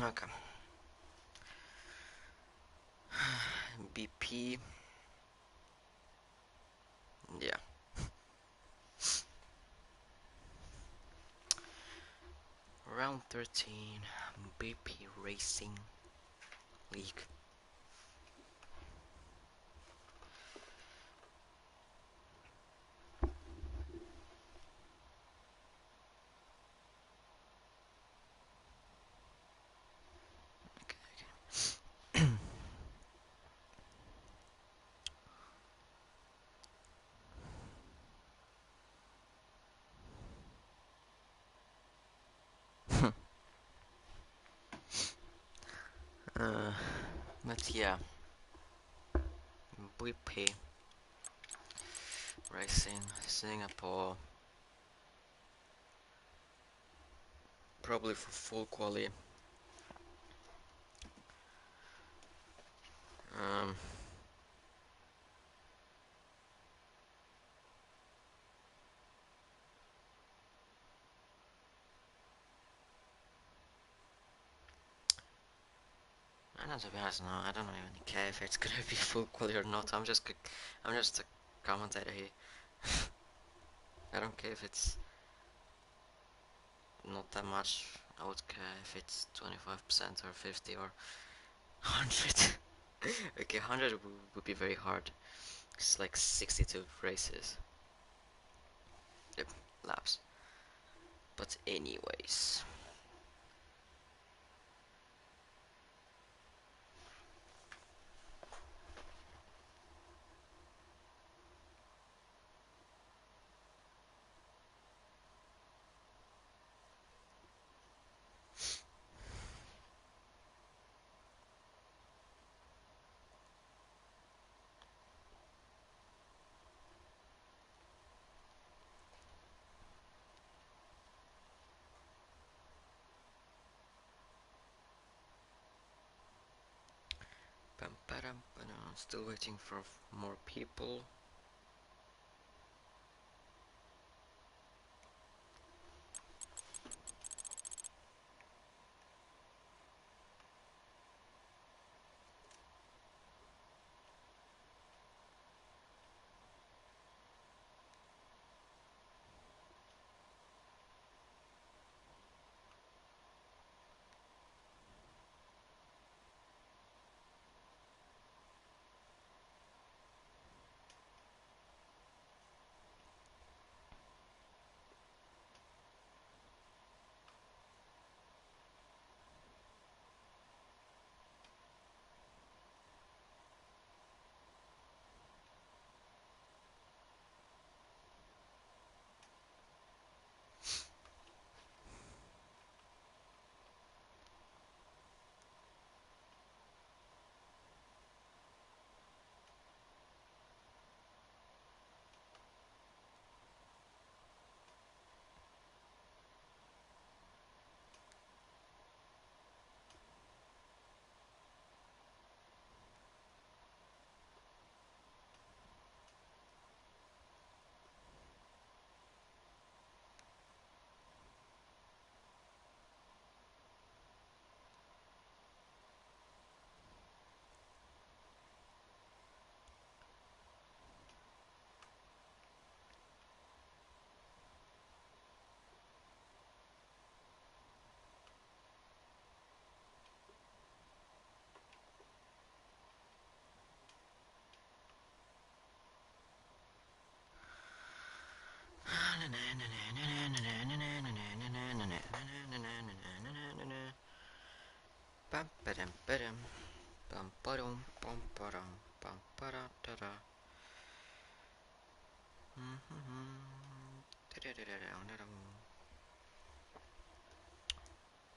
Okay. BP. Yeah. Round 13. BP Racing League. Okay. uh, but yeah, BP Racing Singapore. Probably for full quali. Um, I don't, to be honest, no, I don't even care if it's gonna be full quali or not. I'm just a commentator here. I don't care if it's not that much. I would care if it's 25% or 50 or 100. Okay, 100 would be very hard. It's like 62 races. Yep, laps. But anyways. Still waiting for more people.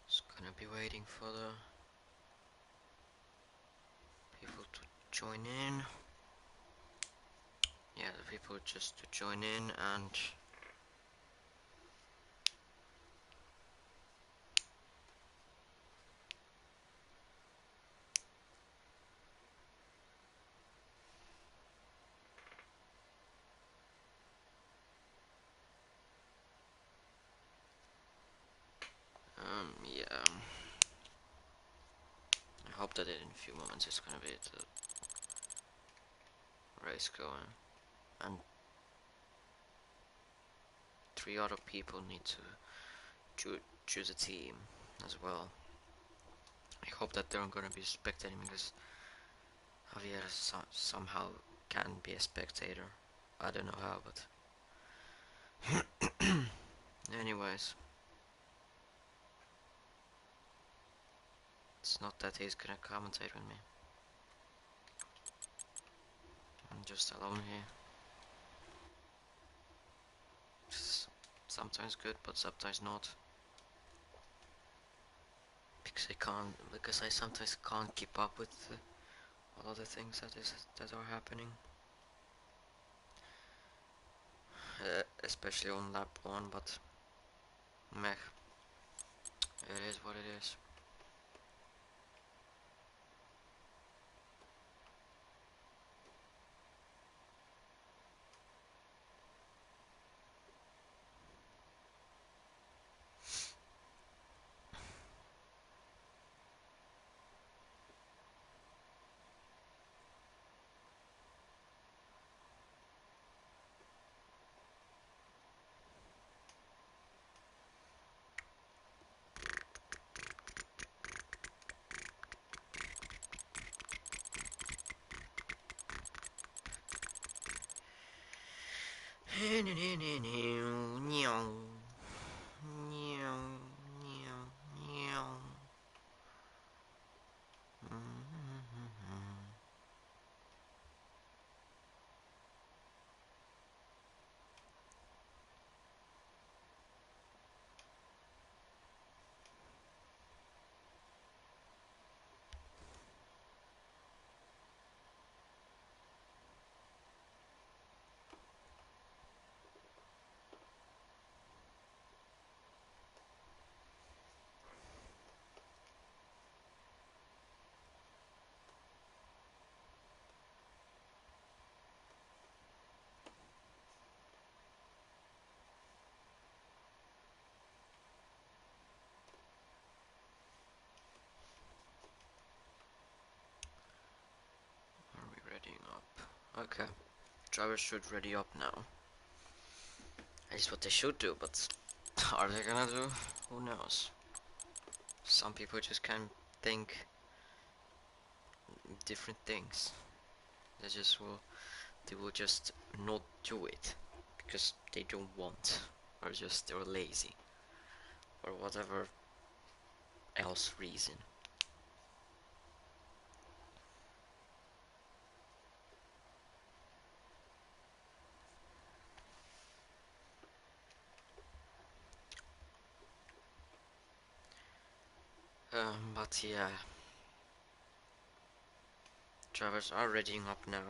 Just gonna be waiting for the people to join in. Yeah, the people just to join in and yeah. hope that in a few moments it's gonna be the race going, and 3 other people need to choose a team as well. I hope that they're gonna be spectating because Javier somehow can be a spectator. I don't know how, but anyways, it's not that he's gonna commentate with me. I'm just alone here. It's sometimes good, but sometimes not. Because I sometimes can't keep up with all of the things that are happening. Especially on lap 1, but meh, it is what it is. Are we readying up? Okay, drivers should ready up now. That's what they should do, but are they gonna do? Who knows? Some people just can't think different things. They will just not do it because they don't want, or just they're lazy, or whatever else reason. But yeah, drivers are readying up now.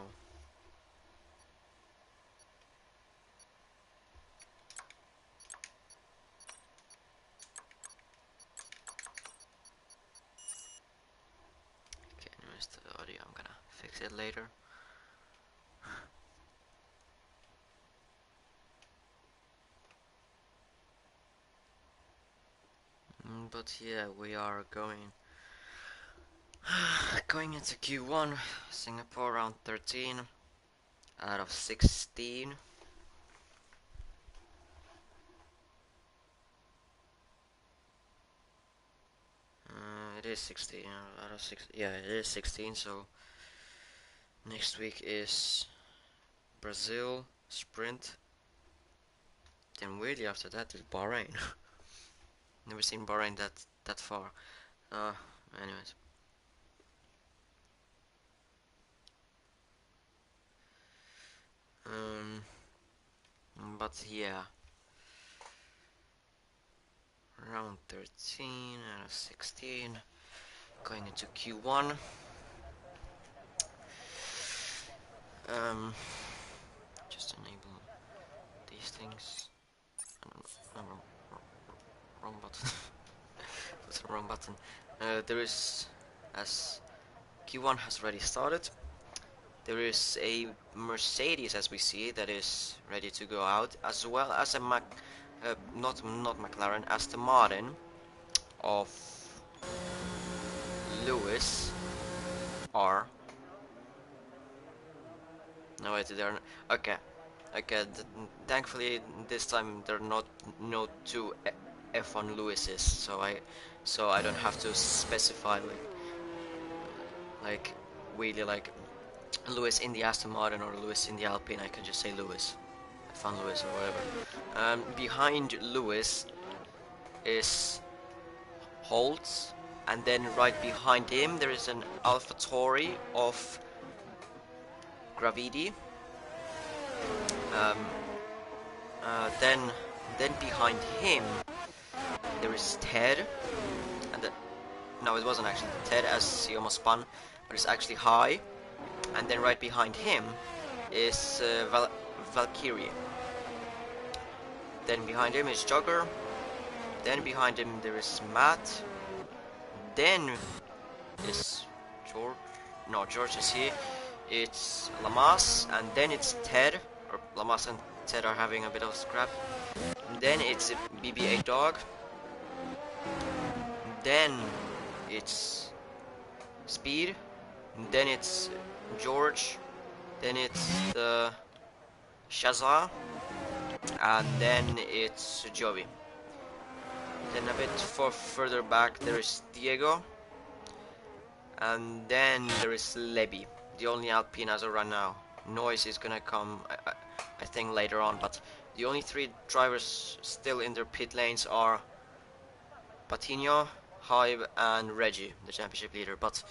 Okay, anyways, the audio, I'm gonna fix it later. But yeah, we are going into Q1, Singapore round 13 out of 16. It is 16 out of 6. Yeah, it is 16. So next week is Brazil sprint. Then weirdly after that is Bahrain. Never seen Bahrain that far. Anyways. But yeah, round 13 out of 16, going into Q1. Just enable these things. No, wrong button. That's the wrong button. There is, as Q1 has already started, there is a Mercedes, as we see, that is ready to go out, as well as a not McLaren, Aston Martin of Lewis are. No, wait, they're okay. Okay, thankfully this time there are not no two F1 Lewises, so I don't have to specify like really like Lewis in the Aston Martin or Lewis in the Alpine. I can just say Lewis, F1 Lewis or whatever. Behind Lewis is Holtz, and then right behind him there is an AlphaTauri of Gravidi. Um, then behind him there is Ted, and no, it wasn't actually Ted as he almost spun, but it's actually High, and then right behind him is Valkyrie. Then behind him is Jogger. Then behind him there is Matt. Then is George. No, George is here. It's Lamas, and then it's Ted. Or Lamas and Ted are having a bit of scrap. And then it's BB8 Dog. Then it's Speed. And then it's George. Then it's the Shazza. And then it's Jovi. Then a bit further back there is Diego. And then there is Lebi, the only Alpine as of right now. Noise is gonna come, I think, later on, but the only three drivers still in their pit lanes are Patino, Hybe, and Reggie, the championship leader. But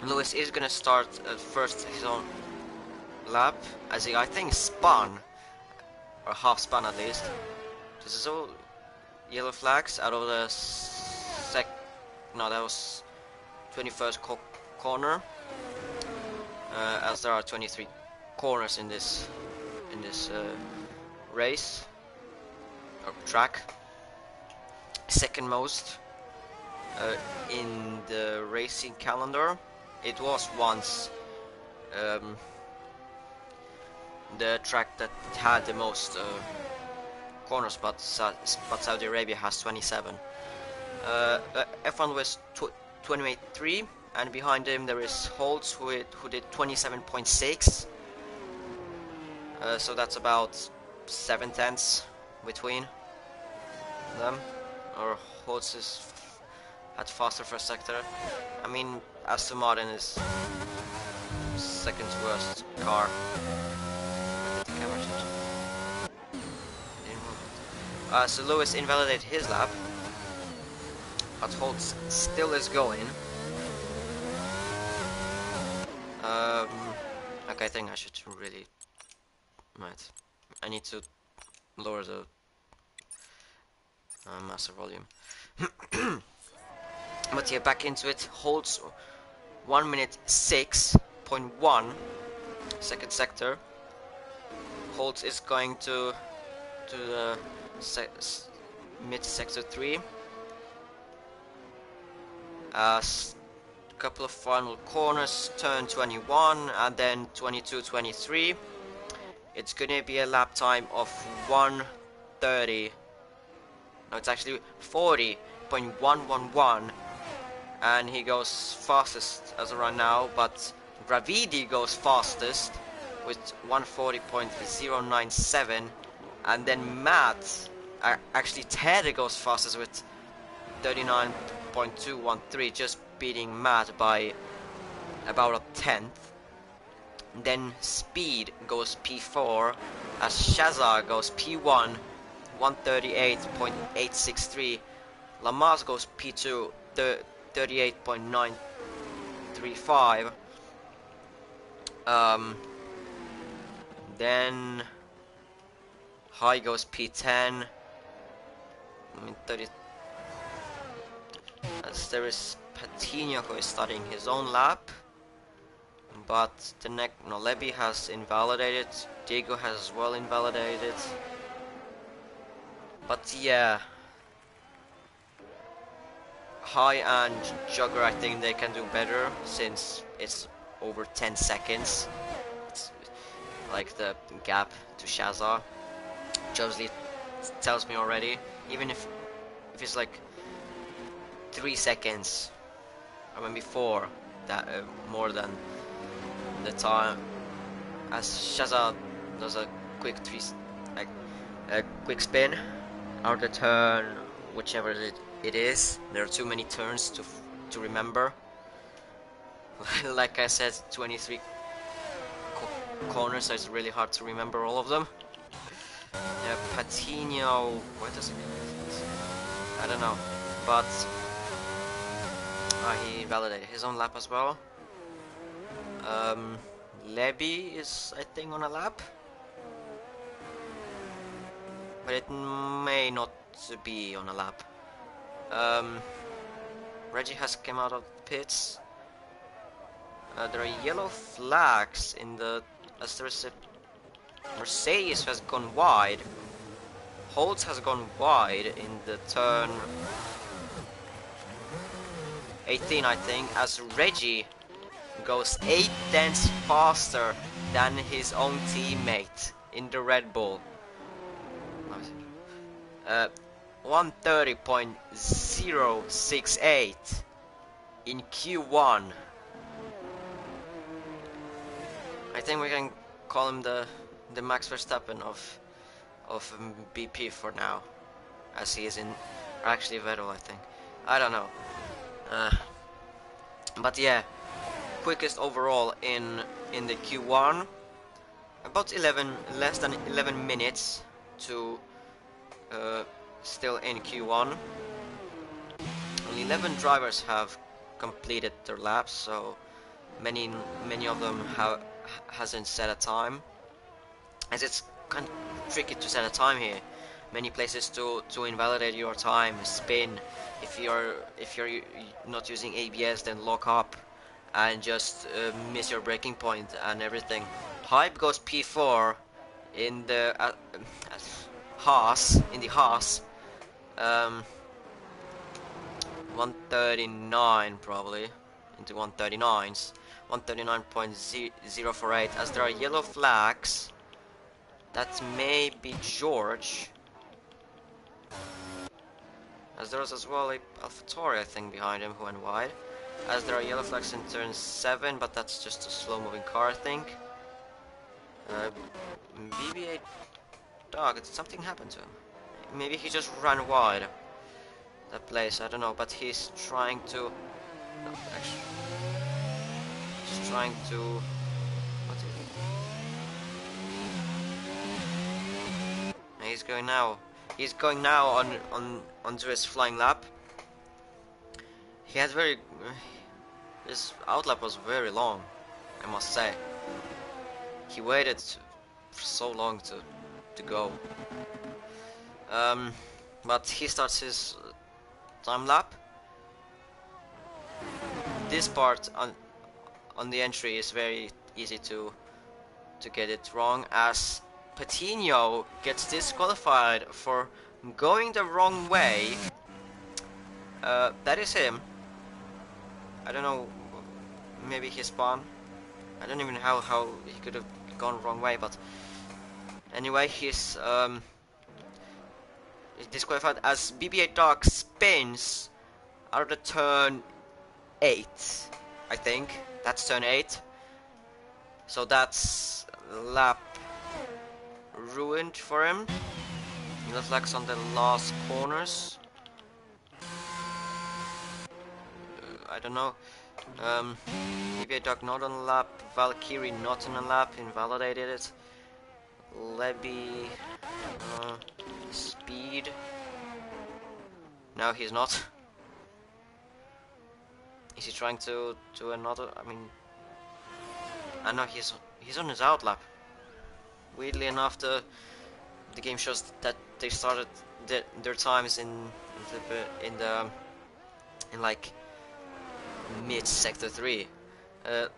Lewis is gonna start at first his own lap, as he, I think, spun, or half spun at least. This is all yellow flags out of the no, that was 21st corner, as there are 23 corners in this race or track. Second most in the racing calendar. It was once the track that had the most corners, but Saudi Arabia has 27. F1 was 28.3, and behind him there is Holtz who did 27.6. So that's about 7/10 between them. Or Holtz is at faster first sector. I mean, Aston Martin is second worst car. So Lewis invalidated his lap, but Holtz still is going. Okay, I think I should really... Right. I need to lower the master volume. But yeah, back into it. Holtz 1 minute 6.1 second sector. Holtz is going to the mid sector 3. Couple of final corners, turn 21 and then 22, 23. It's gonna be a lap time of 1:30. No, it's actually 40.111, and he goes fastest as of right now. But Gravidi goes fastest with 1:40.097, and then Matt, actually Ted goes fastest with 39.213, just beating Matt by about a tenth. Then Speed goes P4, as Shazza goes P1, 138.863. Lamas goes P2, 38.935. Then High goes P10. I mean 30. As there is Patino who is starting his own lap, but the Lebi has invalidated. Diego has as well invalidated. But yeah, High and Jogger, I think they can do better since it's over 10 seconds. It's like the gap to Shazza. Josley tells me already, even if it's like 3 seconds, I mean before that, more than the time, as Shaza does a quick like a quick spin out the turn, whichever it is. There are too many turns to remember. Like I said, 23 corners, so it's really hard to remember all of them. Patino, what does it? I don't know, but he validated his own lap as well. Levy is, I think, on a lap, but it may not be on a lap. Reggie has come out of the pits. There are yellow flags in the, as there's a Mercedes has gone wide. Holtz has gone wide in the turn 18, I think, as Reggie goes 8 tenths faster than his own teammate in the Red Bull. 130.068 in Q1. I think we can call him the Max Verstappen of BP for now, as he is in, actually Vettel, I think. I don't know. But yeah, quickest overall in the Q1. About less than 11 minutes to still in Q1. Only 11 drivers have completed their laps, so many of them hasn't set a time, as it's kind of tricky to set a time here. Many places to invalidate your time, spin. If you're not using ABS, then lock up and just miss your braking point and everything. Hype goes P4 in the Haas, 139 probably into 139s, 139.048, as there are yellow flags. That may be George, as there was as well a AlphaTauri, I think, behind him who went wide, as there are yellow flags in turn 7, but that's just a slow moving car, I think. BB8 dog, something happened to him. Maybe he just ran wide that place, I don't know, but he's trying to, no, actually, he's trying to, what is he? He's going now onto his flying lap. He had his outlap was very long, I must say. He waited for so long to go. But he starts his time lap. This part on the entry is very easy to get it wrong, as Patino gets disqualified for going the wrong way. That is him. I don't know, maybe he spun. I don't even know how he could have gone the wrong way, but anyway, he's disqualified as BB8 Dog spins out of the turn 8, I think. That's turn 8. So that's lap ruined for him. He looks like on the last corners. I don't know. BB8 Dog not on a lap. Valkyrie not on a lap. Invalidated it. Levy. Speed. No, he's not. Is he trying to another? I mean, I know he's on his outlap. Weirdly enough, the game shows that they started their times in like mid sector 3.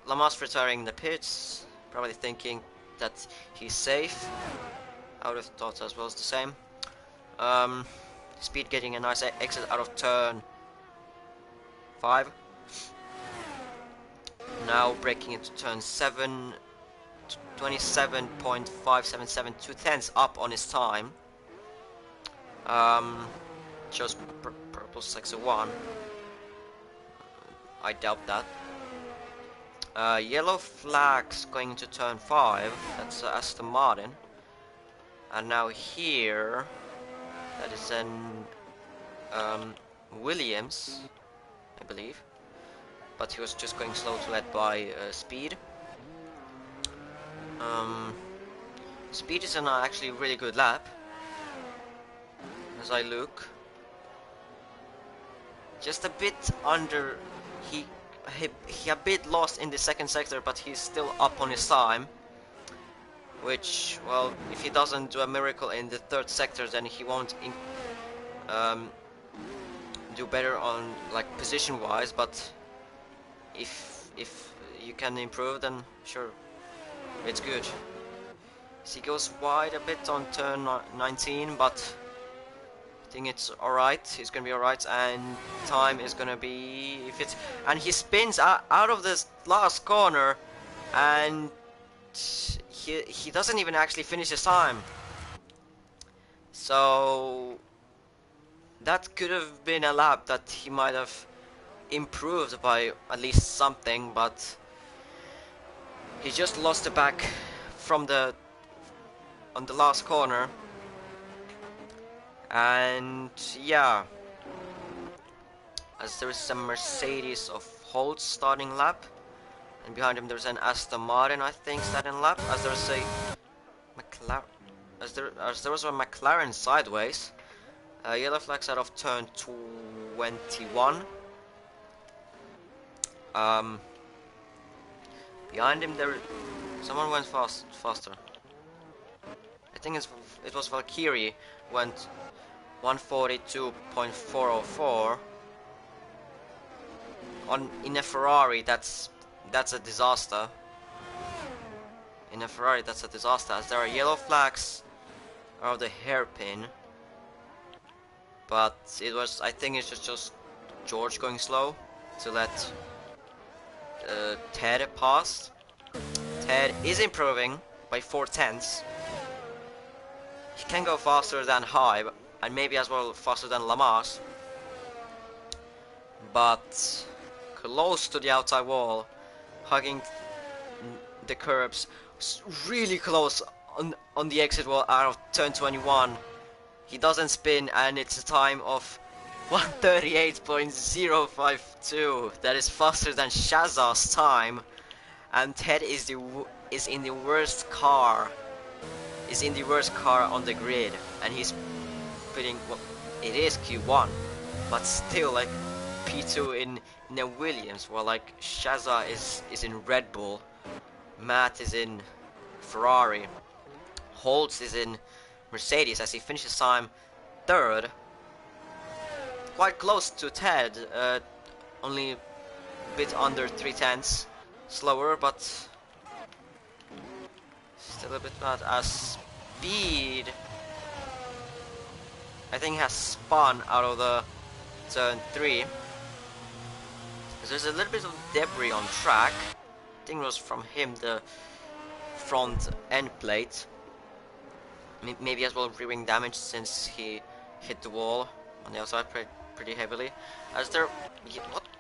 Lamas retiring in the pits, probably thinking that he's safe. I would have thought as well as the same. Speed getting a nice exit out of turn 5. Now breaking into turn 7, 27.577, 2/10 up on his time. Shows purple sector 1. I doubt that. Yellow flags going to turn 5. That's Aston Martin. And now here, that is an Williams, I believe. But he was just going slow to let by speed. Speed is an actually really good lap. As I look, just a bit under. He a bit lost in the second sector, but he's still up on his time. Which, well, if he doesn't do a miracle in the third sector, then he won't do better on like position-wise. But if you can improve, then sure, it's good. So he goes wide a bit on turn 19, but I think it's alright. He's gonna be alright, and time is gonna be if it's and he spins out of this last corner, and he doesn't even actually finish his time. So that could have been a lap that he might have improved by at least something, but he just lost the back from on the last corner. And yeah, as there is a Mercedes of Holt starting lap, and behind him there's an Aston Martin, I think, starting lap. As there's a McLaren, as there was a McLaren sideways. Yellow flags out of turn 21. Behind him someone went faster. I think it was Valkyrie went 142.404 in a Ferrari. That's a disaster. In a Ferrari, that's a disaster, as there are yellow flags around the hairpin. But I think it's just George going slow to let Ted pass. Ted is improving by 4/10. He can go faster than High, and maybe as well faster than Lamas, but close to the outside wall, hugging the curbs, really close on the exit wall out of turn 21. He doesn't spin, and it's a time of 138.052. That is faster than Shazza's time, and Ted is in the worst car. Is in the worst car on the grid, and he's putting, well, it is Q1, but still like P2 in a Williams, while like Shazza is in Red Bull, Matt is in Ferrari, Holtz is in Mercedes, as he finishes time third, quite close to Ted, only a bit under 3/10 slower, but still a bit bad. As speed, I think, has spun out of the turn 3. There's a little bit of debris on track. I think it was from him, the front end plate. Maybe as well rear-wing damage, since he hit the wall on the outside pretty heavily. As there,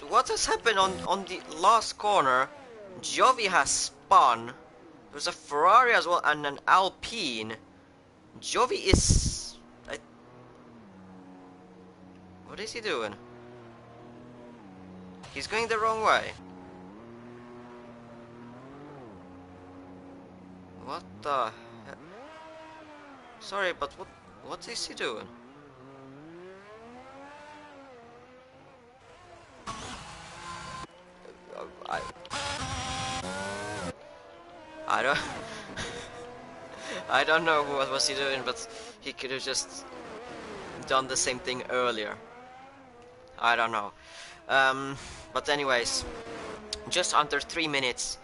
what has happened on the last corner? Giovi has spun. There's a Ferrari as well and an Alpine. Giovi is... what is he doing? He's going the wrong way. What the heck? Sorry, but what is he doing? I don't I don't know what was he doing, but he could have just done the same thing earlier. I don't know. But anyways, just under 3 minutes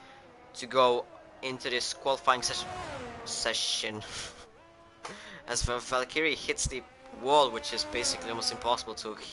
to go into this qualifying session. As Valkyrie hits the wall, which is basically almost impossible to